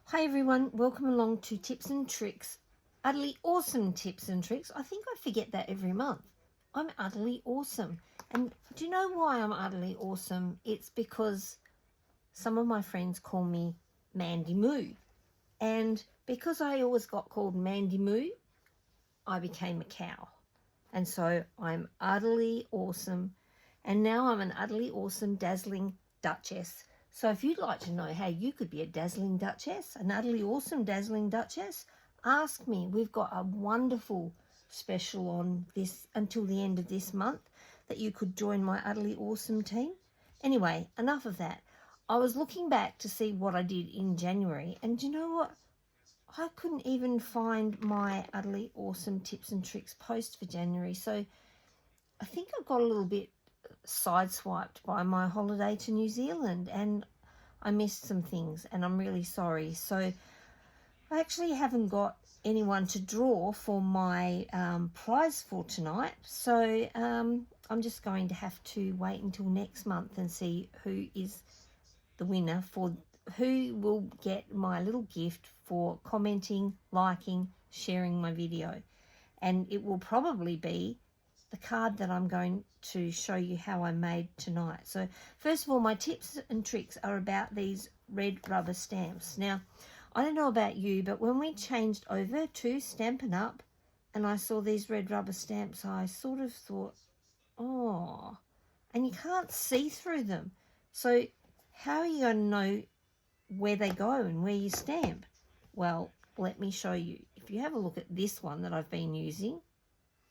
Hi everyone, welcome along to Tips and Tricks, utterly awesome tips and tricks. I think I forget that every month. I'm utterly awesome. And do you know why I'm utterly awesome? It's because some of my friends call me Mandy Moo. And because I always got called Mandy Moo, I became a cow. And so I'm utterly awesome. And now I'm an utterly awesome, dazzling Duchess. So if you'd like to know how you could be a dazzling Duchess, an utterly awesome dazzling Duchess, ask me. We've got a wonderful special on this until the end of this month that you could join my utterly awesome team. Anyway, enough of that. I was looking back to see what I did in January, and do you know what? I couldn't even find my utterly awesome tips and tricks post for January. So I think I got a little bit sideswiped by my holiday to New Zealand and I missed some things and I'm really sorry. So I actually haven't got anyone to draw for my prize for tonight. So I'm just going to have to wait until next month and see who is the winner, for who will get my little gift for commenting, liking, sharing my video. And it will probably be the card that I'm going to show you how I made tonight. So first of all, my tips and tricks are about these red rubber stamps. Now, I don't know about you, but when we changed over to Stampin' Up and I saw these red rubber stamps, I sort of thought, oh, and you can't see through them. So how are you going to know where they go and where you stamp? Well, let me show you. If you have a look at this one that I've been using,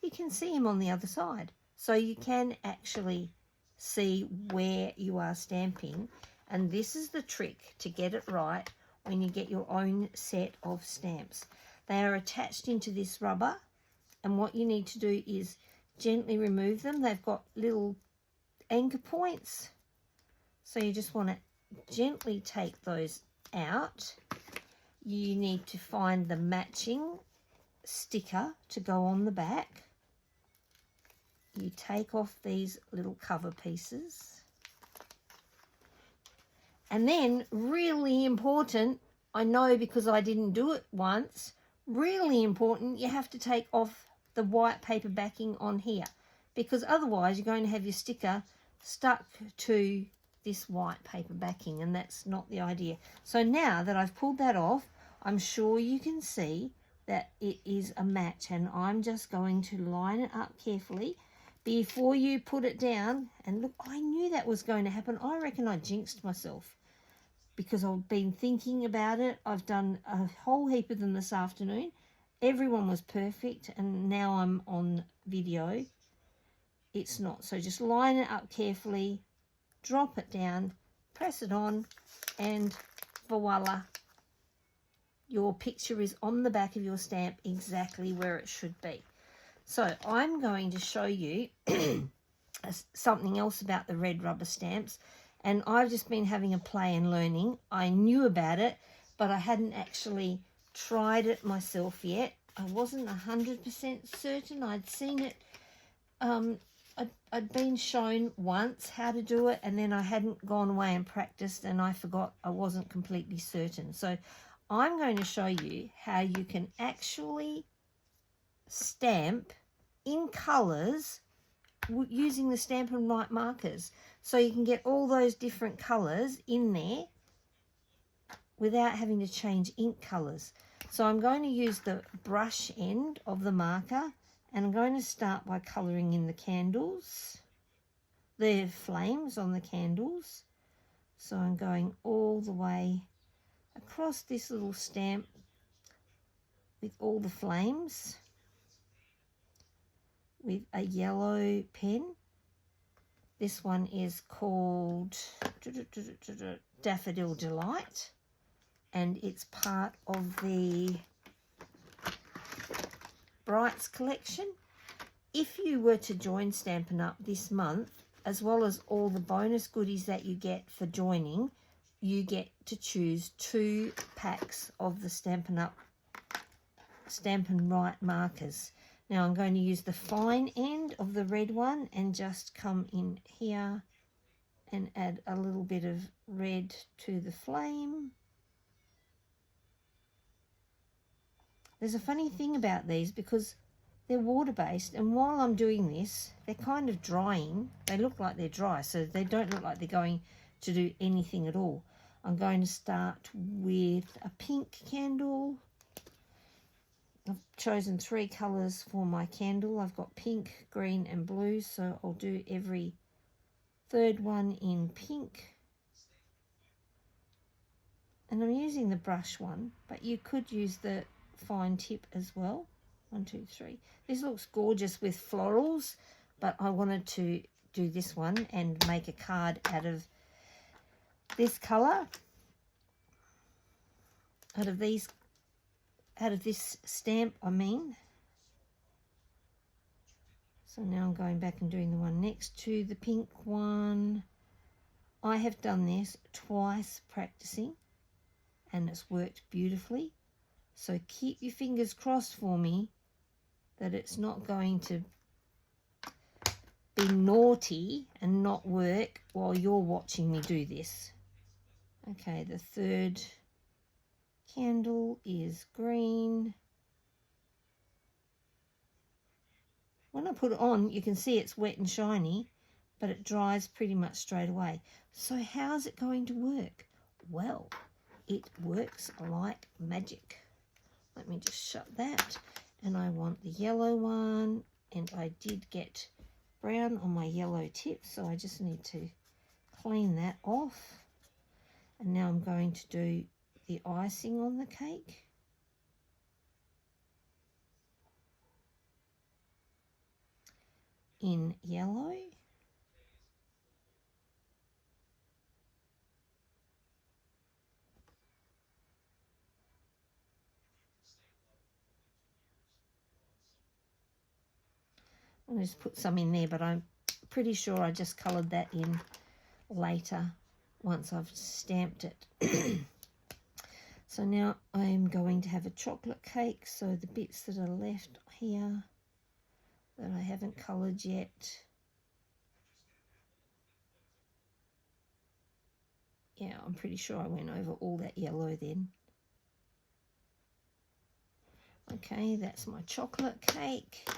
you can see him on the other side. So you can actually see where you are stamping. And this is the trick to get it right when you get your own set of stamps. They are attached into this rubber, and what you need to do is gently remove them. They've got little anchor points. So you just want to gently take those out. You need to find the matching sticker to go on the back. You take off these little cover pieces. And then, really important, I know because I didn't do it once, really important, you have to take off the white paper backing on here, because otherwise you're going to have your sticker stuck to this white paper backing, and that's not the idea. So now that I've pulled that off, I'm sure you can see that it is a match, and I'm just going to line it up carefully before you put it down. And look, I knew that was going to happen. I reckon I jinxed myself because I've been thinking about it. I've done a whole heap of them this afternoon. Everyone was perfect, and now I'm on video. It's not. So just line it up carefully, drop it down, press it on, and voila. Your picture is on the back of your stamp exactly where it should be. So I'm going to show you something else about the red rubber stamps, and I've just been having a play and learning. I knew about it, but I hadn't actually tried it myself yet. I wasn't 100% certain. I'd seen it. I'd been shown once how to do it, and then I hadn't gone away and practiced, and I forgot. I wasn't completely certain. So I'm going to show you how you can actually stamp in colours using the Stampin' Write markers. So you can get all those different colours in there without having to change ink colours. So I'm going to use the brush end of the marker, and I'm going to start by colouring in the candles, the flames on the candles. So I'm going all the way across this little stamp with all the flames with a yellow pen. This one is called Daffodil Delight, and it's part of the Brights collection. If you were to join Stampin' Up this month, as well as all the bonus goodies that you get for joining, you get to choose 2 packs of the Stampin' Write markers. Now I'm going to use the fine end of the red one and just come in here and add a little bit of red to the flame. There's a funny thing about these because they're water-based, and while I'm doing this, they're kind of drying. They look like they're dry, so they don't look like they're going to do anything at all. I'm going to start with a pink candle. I've chosen 3 colours for my candle. I've got pink, green and blue, so I'll do every third one in pink. And I'm using the brush one, but you could use the fine tip as well. 1, 2, 3. This looks gorgeous with florals, but I wanted to do this one and make a card out of this colour, out of this stamp, I mean. So now I'm going back and doing the one next to the pink one. I have done this twice practicing, and it's worked beautifully. So keep your fingers crossed for me that it's not going to be naughty and not work while you're watching me do this. Okay, the third candle is green. When I put it on, you can see it's wet and shiny, but it dries pretty much straight away. So how's it going to work? Well, it works like magic. Let me just shut that. And I want the yellow one, and I did get brown on my yellow tip, so I just need to clean that off. And now I'm going to do the icing on the cake. In yellow. I'll just put some in there, but I'm pretty sure I just coloured that in later once I've stamped it. So now I'm going to have a chocolate cake, so the bits that are left here that I haven't coloured yet. Yeah, I'm pretty sure I went over all that yellow then. Okay, that's my chocolate cake.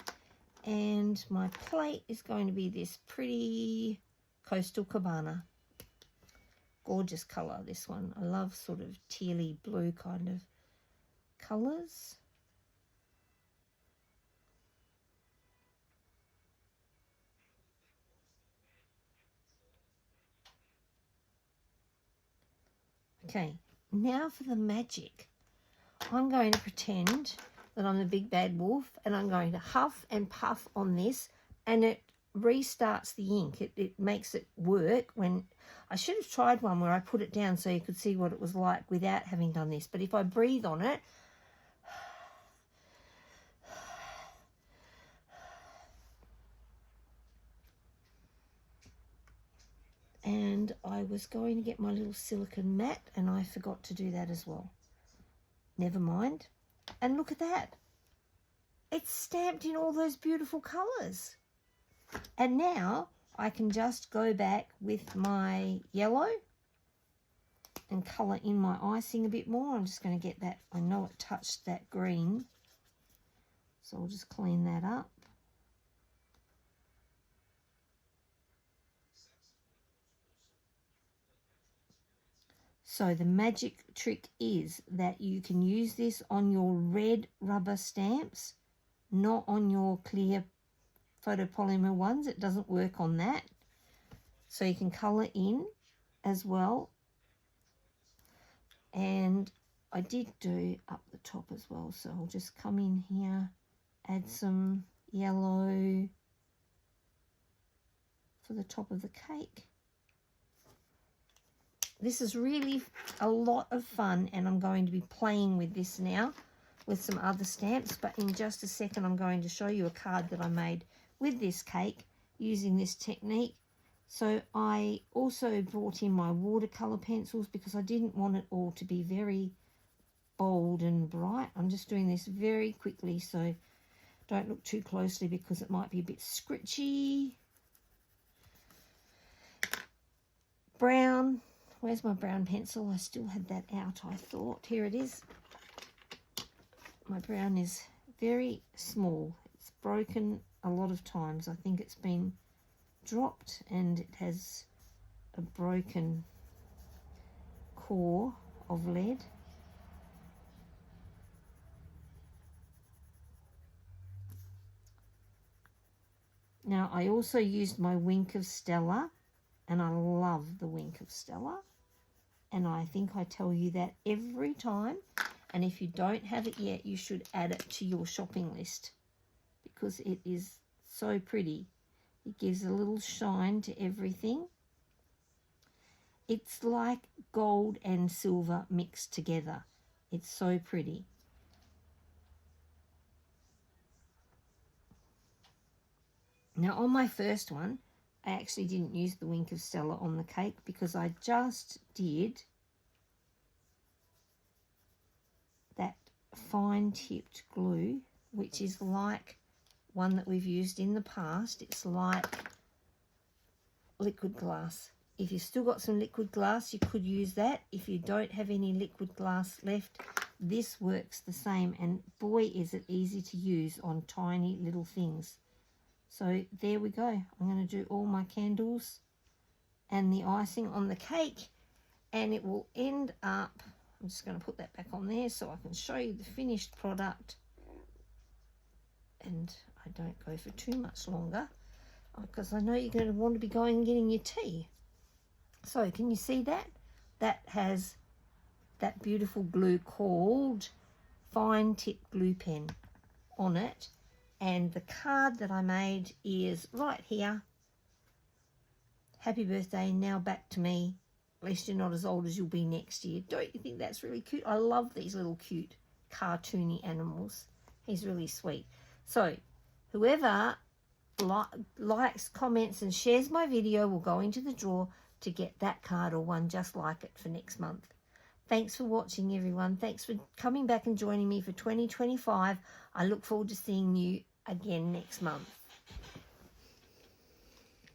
And my plate is going to be this pretty Coastal Cabana. Gorgeous colour, this one. I love sort of tealy blue kind of colours. Okay, now for the magic. I'm going to pretend that I'm the big bad wolf, and I'm going to huff and puff on this, and it restarts the ink. It makes it work. When I should have tried one where I put it down so you could see what it was like without having done this, but if I breathe on it, and I was going to get my little silicone mat, and I forgot to do that as well. Never mind. And look at that. It's stamped in all those beautiful colours. And now I can just go back with my yellow and colour in my icing a bit more. I'm just going to get that. I know it touched that green, so I'll just clean that up. So the magic trick is that you can use this on your red rubber stamps, not on your clear photopolymer ones. It doesn't work on that. So you can colour in as well. And I did do up the top as well. So I'll just come in here, add some yellow for the top of the cake. This is really a lot of fun, and I'm going to be playing with this now with some other stamps, but in just a second I'm going to show you a card that I made with this cake using this technique. So I also brought in my watercolour pencils because I didn't want it all to be very bold and bright. I'm just doing this very quickly, so don't look too closely because it might be a bit scritchy. brown. Where's my brown pencil? I still had that out, I thought. Here it is. My brown is very small. It's broken a lot of times. I think it's been dropped and it has a broken core of lead. Now, I also used my Wink of Stella, and I love the Wink of Stella. And I think I tell you that every time. And if you don't have it yet, you should add it to your shopping list because it is so pretty. It gives a little shine to everything. It's like gold and silver mixed together. It's so pretty. Now, on my first one, I actually didn't use the Wink of Stella on the cake because I just did that fine tipped glue, which is like one that we've used in the past. It's like liquid glass. If you've still got some liquid glass, you could use that. If you don't have any liquid glass left, this works the same. And boy, is it easy to use on tiny little things. So there we go. I'm going to do all my candles and the icing on the cake, and it will end up, I'm just going to put that back on there so I can show you the finished product, and I don't go for too much longer because I know you're going to want to be going and getting your tea. So can you see that? That has that beautiful glue called Fine Tip Glue Pen on it. And the card that I made is right here. Happy birthday, now back to me. At least you're not as old as you'll be next year. Don't you think that's really cute? I love these little cute cartoony animals. He's really sweet. So whoever likes, comments and shares my video will go into the draw to get that card or one just like it for next month. Thanks for watching, everyone. Thanks for coming back and joining me for 2025. I look forward to seeing you again next month.